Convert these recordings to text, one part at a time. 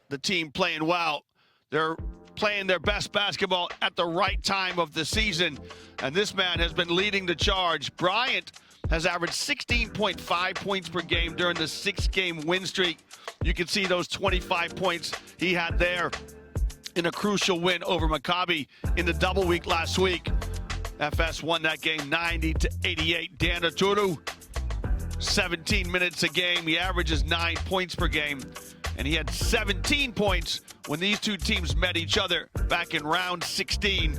the team playing well. They're playing their best basketball at the right time of the season, and this man has been leading the charge. Bryant has averaged 16.5 points per game during the 6-game win streak. You can see those 25 points he had there in a crucial win over Maccabi in the double week last week. FS won that game 90-88. Dan Aturu, 17 minutes a game. He averages 9 points per game, and he had 17 points when these two teams met each other back in round 16.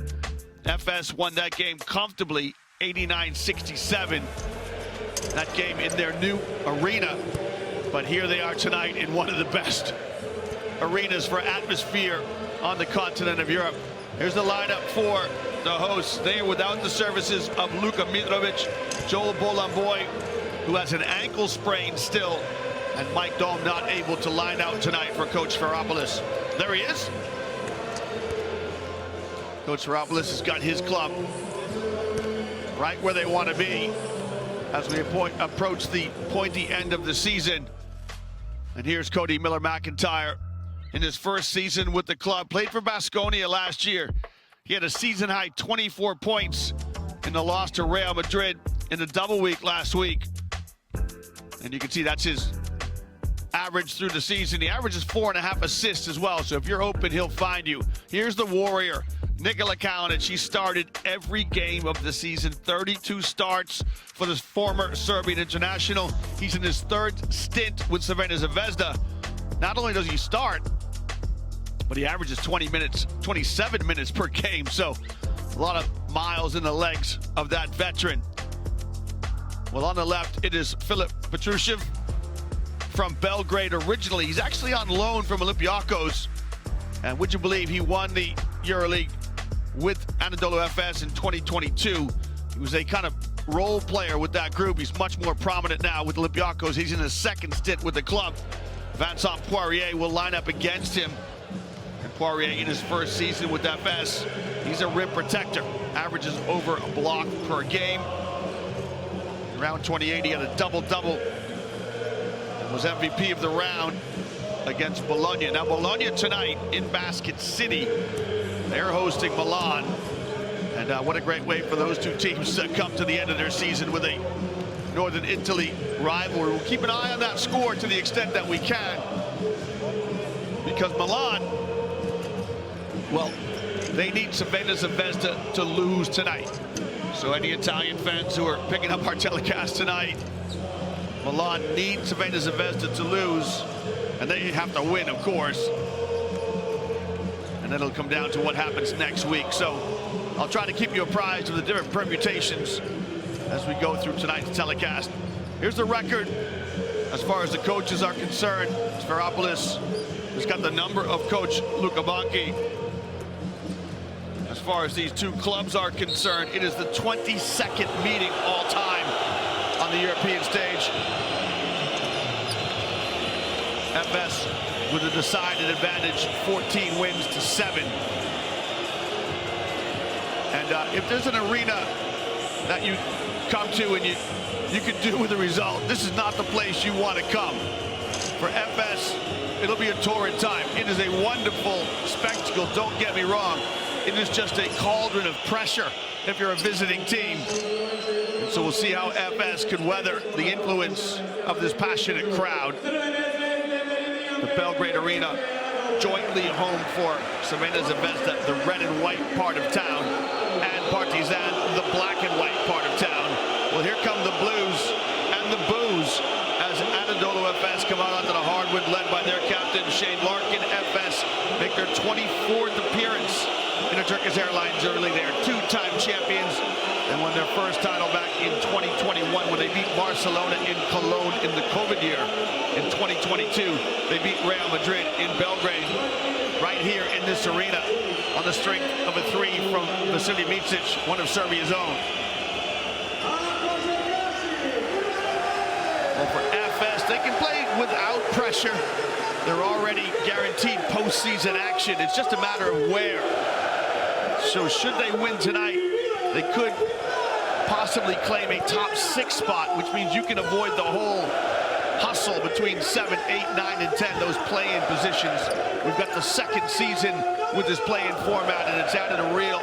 FS won that game comfortably, 89-67. That game in their new arena, but here they are tonight in one of the best arenas for atmosphere on the continent of Europe. Here's the lineup for the hosts. They are without the services of Luka Mitrovic, Joel Bolamboy, who has an ankle sprain still, and Mike Daum not able to line out tonight for Coach Ferropoulos. There he is. Coach Ferropoulos has got his club right where they want to be as we approach the pointy end of the season. And here's Cody Miller-McIntyre in his first season with the club. Played for Baskonia last year. He had a season-high 24 points in the loss to Real Madrid in the double week last week. And you can see that's his average through the season. He averages 4.5 assists as well, so if you're open, he'll find you. Here's the Warrior, Nikola Kalinic. He started every game of the season, 32 starts for this former Serbian international. He's in his third stint with Crvena Zvezda. Not only does he start, but he averages 27 minutes per game, so a lot of miles in the legs of that veteran. Well, on the left, it is Filip Petrushev from Belgrade originally. He's actually on loan from Olympiacos. And would you believe he won the Euroleague with Anadolu Efes in 2022. He was a kind of role player with that group. He's much more prominent now with Olympiacos. He's in his second stint with the club. Vincent Poirier will line up against him. And Poirier in his first season with Efes, he's a rim protector. Averages over a block per game. In round 28, he had a double-double. And was MVP of the round against Bologna. Now Bologna tonight in Basket City. They're hosting Milan. And what a great way for those two teams to come to the end of their season with a Northern Italy rivalry. We'll keep an eye on that score to the extent that we can. Because Milan, well, they need Crvena Zvezda to lose tonight. So any Italian fans who are picking up our telecast tonight, Milan needs Crvena Zvezda to lose. And they have to win, of course. And then it'll come down to what happens next week. So I'll try to keep you apprised of the different permutations as we go through tonight's telecast. Here's the record as far as the coaches are concerned. Ferropoulos has got the number of Coach Luka Banchi. As far as these two clubs are concerned, it is the 22nd meeting all time on the European stage. FS with a decided advantage, 14 wins to 7. And if there's an arena that you come to and you can do with the result, this is not the place you want to come. For FS, it'll be a torrid time. It is a wonderful spectacle, don't get me wrong. It is just a cauldron of pressure if you're a visiting team. And so we'll see how FS can weather the influence of this passionate crowd. The Belgrade Arena, jointly home for Crvena Zvezda, the red and white part of town, and Partizan, the black and white part of town. Well, here come the blues and the boos as Anadolu Efes come out onto the hardwood, led by their captain, Shane Larkin. FS make their 24th appearance in a Turkish Airlines Euroleague. They are two-time champions and won their first title back in 2021 when they beat Barcelona in Cologne in the COVID year. In 2022, they beat Real Madrid in Belgrade right here in this arena on the strength of a three from Vasilij Micic, one of Serbia's own. Well, for FS, they can play without pressure. They're already guaranteed postseason action. It's just a matter of where. So should they win tonight, they could possibly claim a top 6 spot, which means you can avoid the whole hustle between 7, 8, 9, and 10, those play-in positions We've got the second season with this play-in format, and it's added a real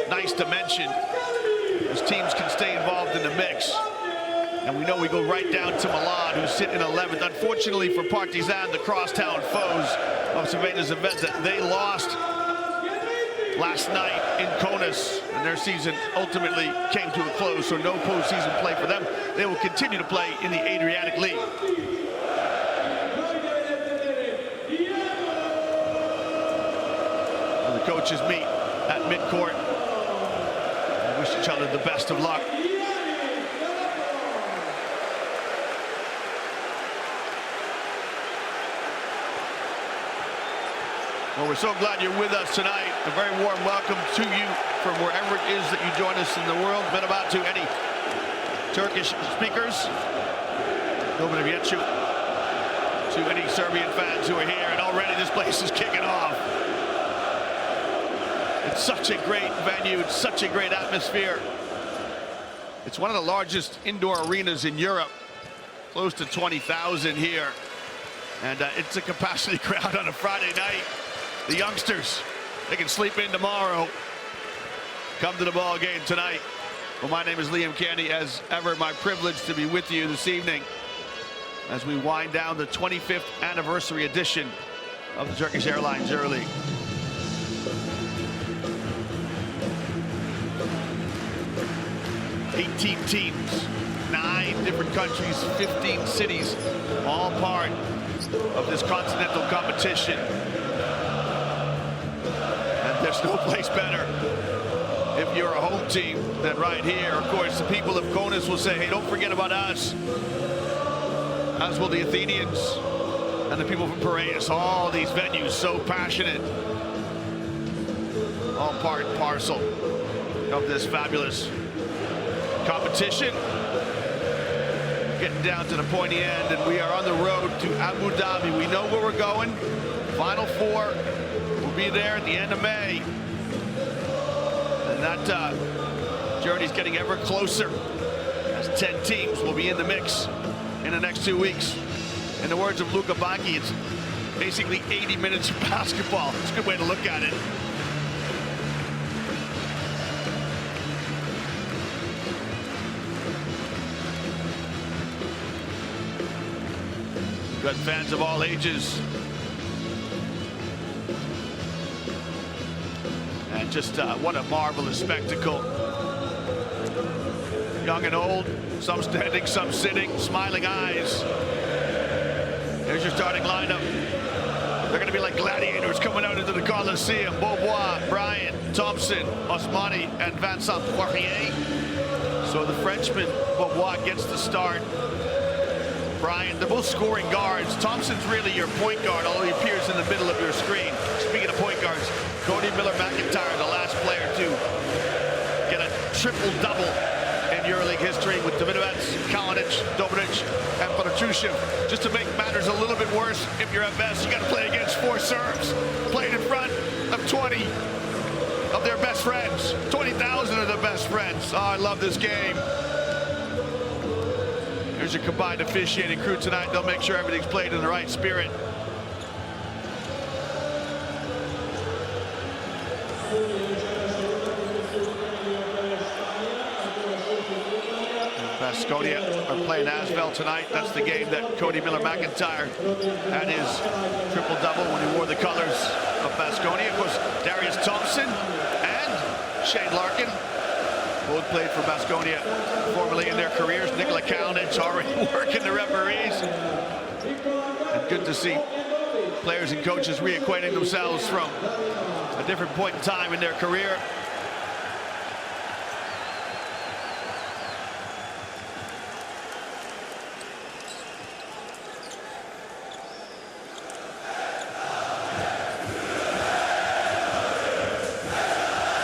nice dimension as teams can stay involved in the mix. And we know we go right down to Milan, who's sitting in 11th. Unfortunately for Partizan, the crosstown foes of Crvena Zvezda, they lost last night in Kaunas, and their season ultimately came to a close, so no postseason play for them. They will continue to play in the Adriatic League. And the coaches meet at midcourt and wish each other the best of luck. Well, we're so glad you're with us tonight. A very warm welcome to you from wherever it is that you join us in the world. Merhaba to any Turkish speakers. Dobar večer to any Serbian fans who are here. And already this place is kicking off. It's such a great venue. It's such a great atmosphere. It's one of the largest indoor arenas in Europe. Close to 20,000 here. And it's a capacity crowd on a Friday night. The youngsters, they can sleep in tomorrow. Come to the ball game tonight. Well, my name is Liam Candy. As ever, my privilege to be with you this evening as we wind down the 25th anniversary edition of the Turkish Airlines Euroleague. Eighteen teams, 9 different countries, 15 cities, all part of this continental competition. There's no place better if you're a home team than right here. Of course, the people of Kaunas will say, hey, don't forget about us. As will the Athenians and the people from Piraeus. All these venues so passionate. All part and parcel of this fabulous competition. Getting down to the pointy end, and we are on the road to Abu Dhabi. We know where we're going. Final 4. Be there at the end of May, and that journey's getting ever closer as 10 teams will be in the mix in the next 2 weeks. In the words of Luka Baki, it's basically 80 minutes of basketball. It's a good way to look at it. We've got fans of all ages. And just what a marvelous spectacle. Young and old, some standing, some sitting, smiling eyes. There's your starting lineup. They're going to be like gladiators coming out into the Coliseum. Beaubois, Bryant, Thompson, Osmani, and Vincent Poirier. So the Frenchman, Beaubois, gets the start. Bryant, they're both scoring guards. Thompson's really your point guard, although he appears in the middle of your screen. Speaking of point guards, Cody Miller-McIntyre, the last player to get a triple-double in EuroLeague history with Davidovets, Kalinic, Dobric, and Petrušev. Just to make matters a little bit worse, if you're at best, you got to play against 4 Serbs, playing in front of 20 of their best friends. 20,000 of their best friends. Oh, I love this game. Here's your combined officiating crew tonight. They'll make sure everything's played in the right spirit. Baskonia are playing Asvel tonight. That's the game that Cody Miller-McIntyre had his triple-double when he wore the colors of Baskonia. Of course, Darius Thompson and Shane Larkin both played for Baskonia formerly in their careers. Nikola Kalinic already working the referees. And good to see players and coaches reacquainting themselves from a different point in time in their career.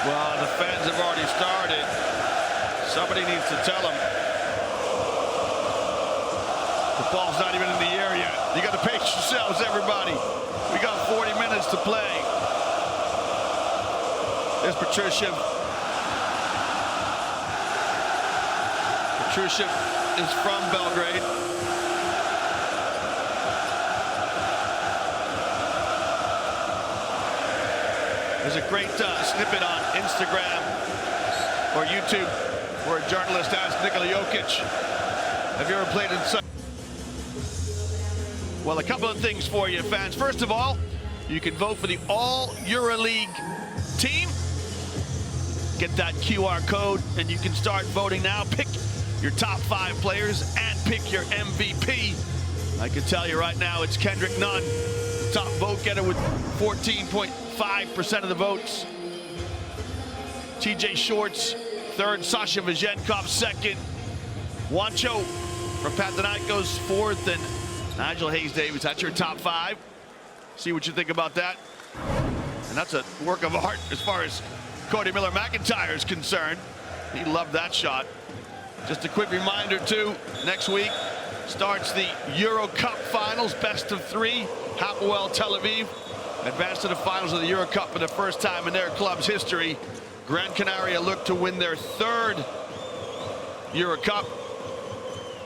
Well, the fans have already started. Somebody needs to tell them. The ball's not even in the air yet. You got to pace yourselves, everybody. We got 40 minutes to play. There's Petrušev. Petrušev is from Belgrade. 1 There's a great snippet on Instagram or YouTube where a journalist asked Nikola Jokic, have you ever played in such? Well, a couple of things for you, fans. First of all, you can vote for the all Euroleague team. Get that QR code and you can start voting now. Pick your top 5 players and pick your MVP. I can tell you right now, it's Kendrick Nunn, top vote getter with 14.5% of the votes. TJ Shorts, 3rd. Sasha Vezenkov, 2nd. Juancho from Panathinaikos, 4th. And Nigel Hayes-Davis, that's your top 5. See what you think about that. And that's a work of art as far as Cody Miller-McIntyre is concerned. He loved that shot. Just a quick reminder, too, next week starts the Euro Cup finals, best of 3. Hapoel Tel Aviv advanced to the finals of the Euro Cup for the first time in their club's history. Gran Canaria look to win their 3rd Euro Cup.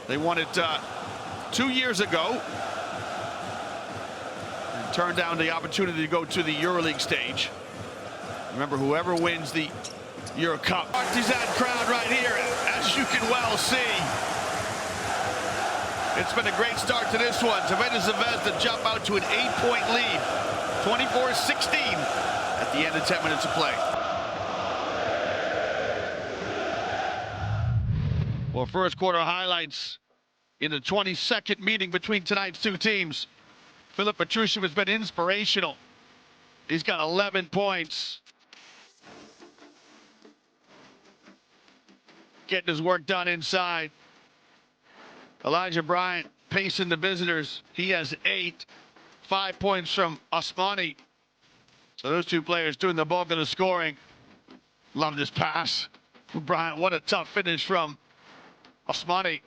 They won it 2 years ago and turned down the opportunity to go to the Euroleague stage. Remember, whoever wins the Euro Cup. Partizan crowd right here, as you can well see. It's been a great start to this one. Crvena Zvezda jump out to an 8-point lead, 24-16 at the end of 10 minutes of play. Well, first quarter highlights in the 22nd meeting between tonight's 2 teams. Filip Petrusev has been inspirational. He's got 11 points. Getting his work done inside. Elijah Bryant pacing the visitors. He has 8. 5 points from Osmani. So those 2 players doing the bulk of the scoring. Love this pass from Bryant. What a tough finish from Osmani.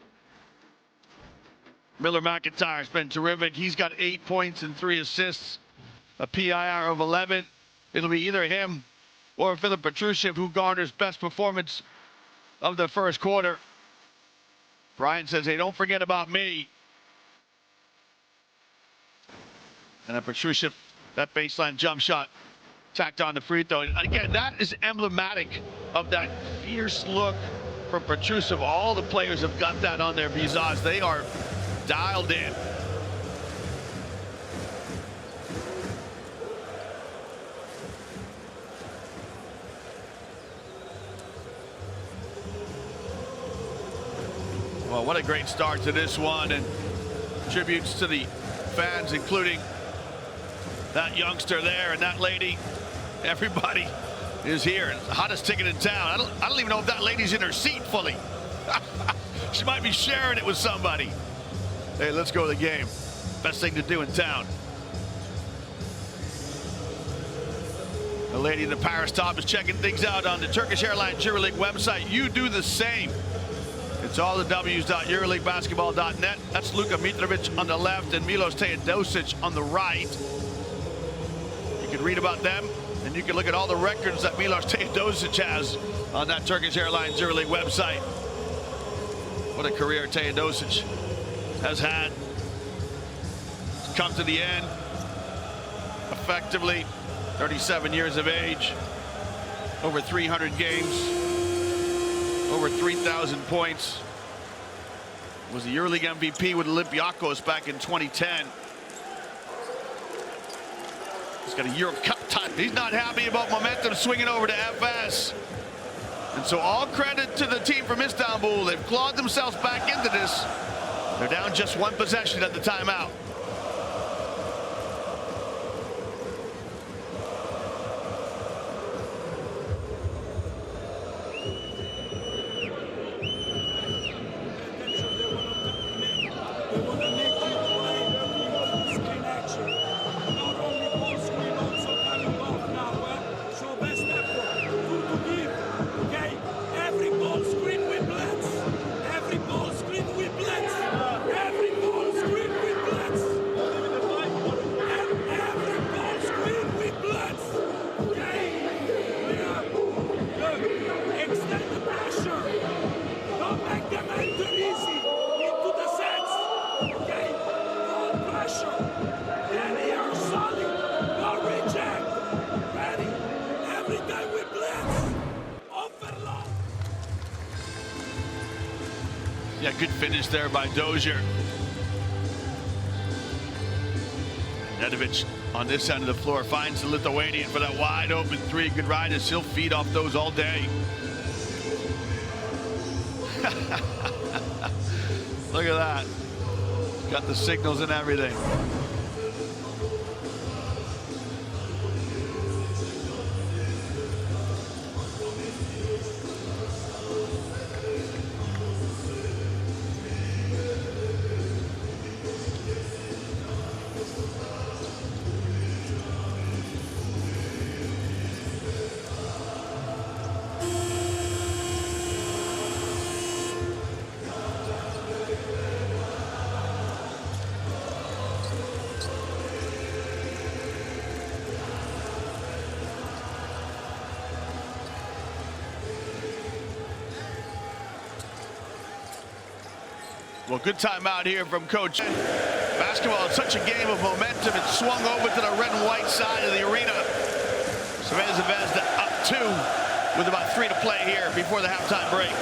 Miller-McIntyre has been terrific. He's got 8 points and 3 assists. A PIR of 11. It'll be either him or Filip Petrusev who garners best performance of the first quarter. Bryant says, hey, don't forget about me. And then Petrusev, that baseline jump shot, tacked on the free throw. And again, that is emblematic of that fierce look from Petrusev. All the players have got that on their visage. They are dialed in. Well, what a great start to this one, and tributes to the fans, including that youngster there and that lady. Everybody is here. It's the hottest ticket in town. I don't even know if that lady's in her seat fully. She might be sharing it with somebody. Hey, let's go to the game. Best thing to do in town. The lady in the Paris top is checking things out on the Turkish Airlines Euroleague website. You do the same. It's all the W's.EuroleagueBasketball.net. That's Luka Mitrovic on the left and Milos Teodosic on the right. You can read about them, and you can look at all the records that Milos Teodosic has on that Turkish Airlines Euroleague website. What a career Teodosic has had. It's come to the end. Effectively, 37 years of age, over 300 games. Over 3,000 points. Was the Euroleague MVP with Olympiacos back in 2010. He's got a Euro Cup title. He's not happy about momentum swinging over to FS. And so all credit to the team from Istanbul. They've clawed themselves back into this. They're down just 1 possession at the timeout. Every ball screen we blitz. Yeah, good finish there by Dozier. Nedovic on this end of the floor finds the Lithuanian for that wide open three. Good ride as he'll feed off those all day. Look at that. Got the signals and everything. Well, good timeout here from Coach. Basketball is such a game of momentum. It swung over to the red and white side of the arena. Zvezda up 2 with about 3 to play here before the halftime break.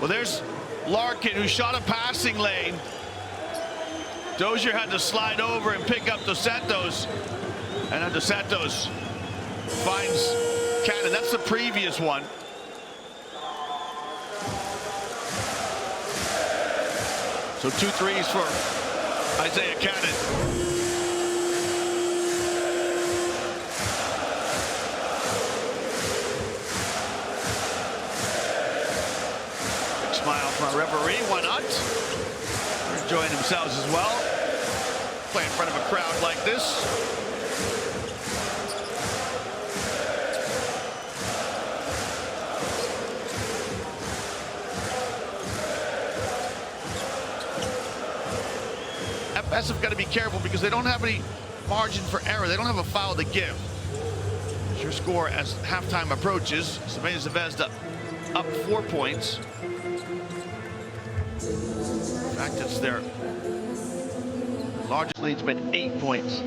Well, there's Larkin, who shot a passing lane. Dozier had to slide over and pick up Dos Santos. And then Dos Santos finds Cannon. That's the previous one. So 2 threes for Isaiah Cannon. Smile from our referee, why not? They're enjoying themselves as well. Play in front of a crowd like this. FS have got to be careful because they don't have any margin for error. They don't have a foul to give. Here's your score as halftime approaches. Zvezda up 4 points. In fact, it's their largest lead's been 8 points.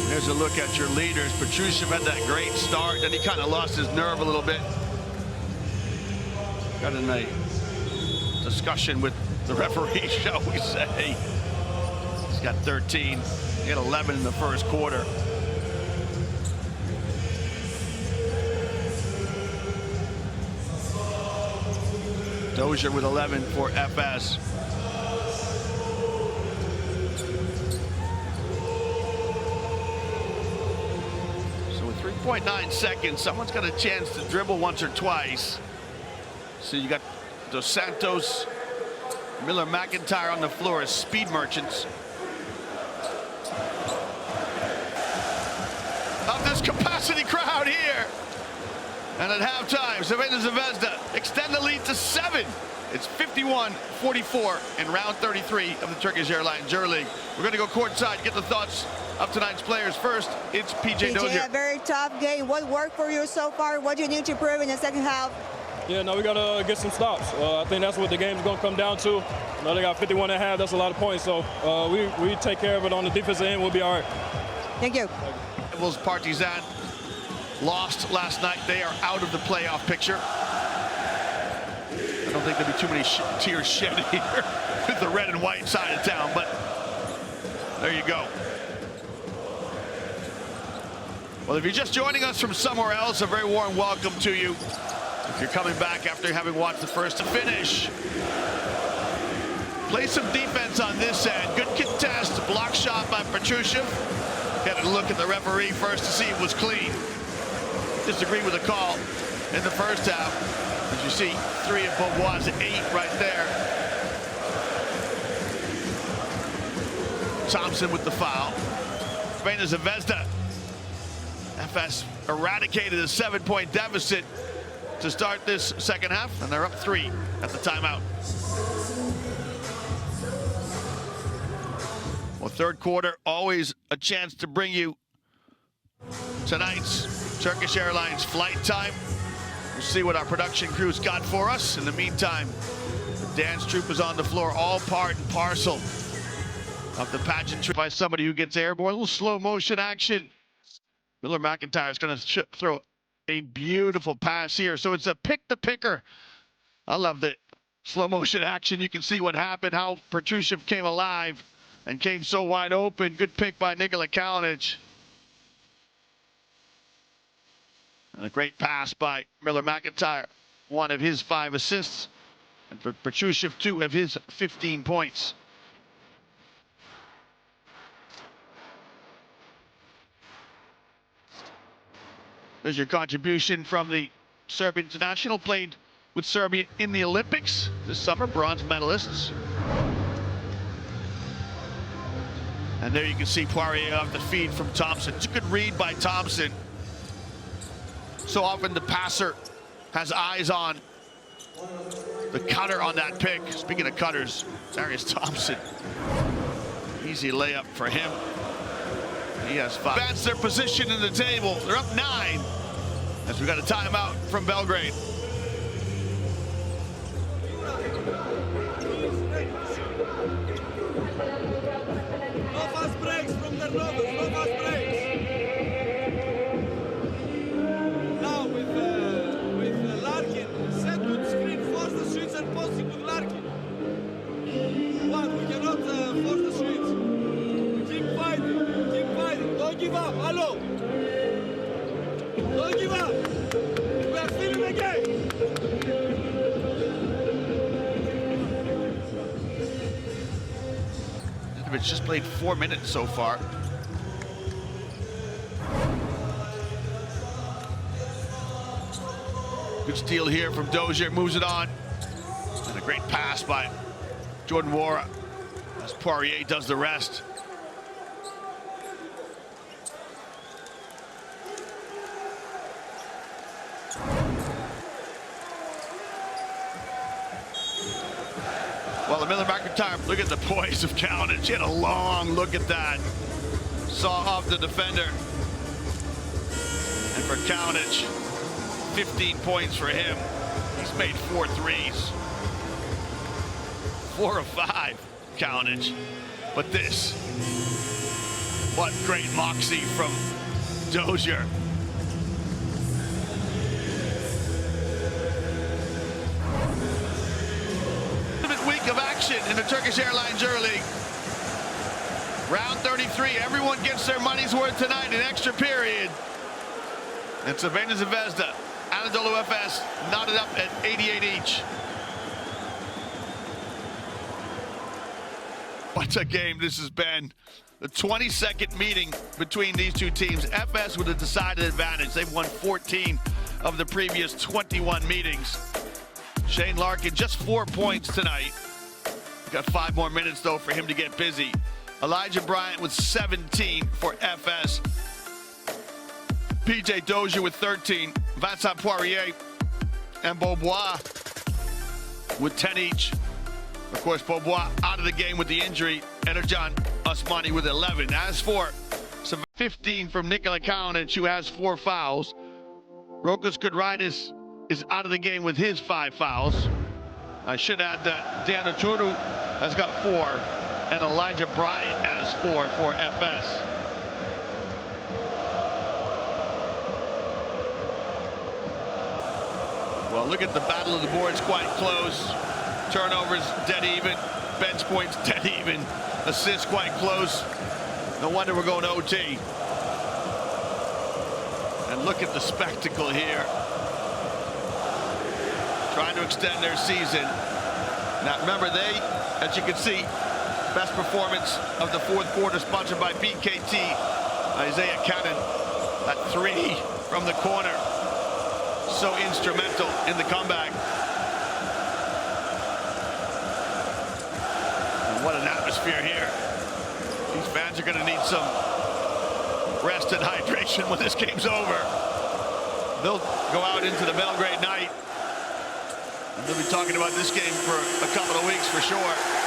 There's a look at your leaders. Petrusev had that great start, then he kind of lost his nerve a little bit. Got in a discussion with the referee, shall we say. He's got 13. He had 11 in the first quarter. Dozier with 11 for FS. So with 3.9 seconds, someone's got a chance to dribble once or twice. So you got Dos Santos, Miller, McIntyre on the floor as speed merchants. Of this capacity crowd here. And at halftime, Zvezda extend the lead to 7. It's 51-44 in round 33 of the Turkish Airlines Euroleague. We're going to go courtside, get the thoughts of tonight's players. First, it's PJ Dozier. A very tough game. What worked for you so far? What do you need to improve in the second half? Yeah, no, we got to get some stops. I think that's what the game's going to come down to. You know, they got 51 and a half. That's a lot of points. So we take care of it on the defensive end. We'll be all right. Thank you. rivals. Partizan lost last night. They are out of the playoff picture. I don't think there'll be too many tears shed here with the red and white side of town, but there you go. Well, if you're just joining us from somewhere else, a very warm welcome to you. If you're coming back after having watched the first to finish, play some defense on this end. Good contest, block shot by Petrushev. Got to look at the referee first to see if it was clean. Disagree with the call in the first half. As you see, 3 of Beaubois' 8 right there. Thompson with the foul. Estrella Zvezda. Efes eradicated a 7-point deficit to start this second half, and they're up 3 at the timeout. Well, third quarter, always a chance to bring you tonight's Turkish Airlines flight time. We'll see what our production crew's got for us. In the meantime, the dance troupe is on the floor, all part and parcel of the pageantry by somebody who gets airborne. A little slow motion action. Miller McIntyre is going to throw a beautiful pass here. So it's a pick the picker. I love the slow motion action. You can see what happened, how Petrushev came alive and came so wide open. Good pick by Nikola Kalinic. And a great pass by Miller McIntyre. 1 of his 5 assists. And for Petrushev, 2 of his 15 points. There's your contribution from the Serbian international. Played with Serbia in the Olympics this summer, bronze medalists. And there you can see Poirier off the feed from Thompson. It's a good read by Thompson. So often the passer has eyes on the cutter on that pick. Speaking of cutters, Darius Thompson. Easy layup for him. He has 5. Advance their position in the table. They're up 9 as we got a timeout from Belgrade. No fast breaks from the Rovers, no fast breaks. Now with Larkin, set good screen, force the switch and posting with Larkin. One, we cannot force the switch. Keep fighting, don't give up, hello. Don't give up. We are still in the game. It's just played 4 minutes so far. Good steal here from Dozier, moves it on. And a great pass by Jordan Nwora as Poirier does the rest. Well, the Miller McIntyre, look at the poise of Kalinic. He had a long look at that. Saw off the defender. And for Kalinic, 15 points for him. He's made 4 threes. 4 of 5, Kalinic. But this, what great moxie from Dozier. Week of action in the Turkish Airlines Euroleague. Round 33, everyone gets their money's worth tonight in extra period. And Estrella Zvezda, Anadolu Efes knotted up at 88 each. What a game this has been. The 22nd meeting between these two teams. Efes with a decided advantage. They've won 14 of the previous 21 meetings. Shane Larkin, just 4 points tonight. Got 5 more minutes, though, for him to get busy. Elijah Bryant with 17 for FS. PJ Dozier with 13. Vincent Poirier and Beaubois with 10 each. Of course, Beaubois out of the game with the injury. Enerjan Osmani with 11. As for some 15 from Nikola Kalinic, who has 4 fouls. Rokas Kudrytis is out of the game with his 5 fouls. I should add that Dan Aturu has got 4, and Elijah Bryant has 4 for FS. Well, look at the battle of the boards, quite close. Turnovers dead even. Bench points dead even. Assists quite close. No wonder we're going to OT. And look at the spectacle here. Trying to extend their season. Now remember, they, as you can see, best performance of the fourth quarter sponsored by BKT. Isaiah Cannon, that three from the corner. So instrumental in the comeback. And what an atmosphere here. These fans are going to need some rest and hydration when this game's over. They'll go out into the Belgrade night. And they'll be talking about this game for a couple of weeks for sure.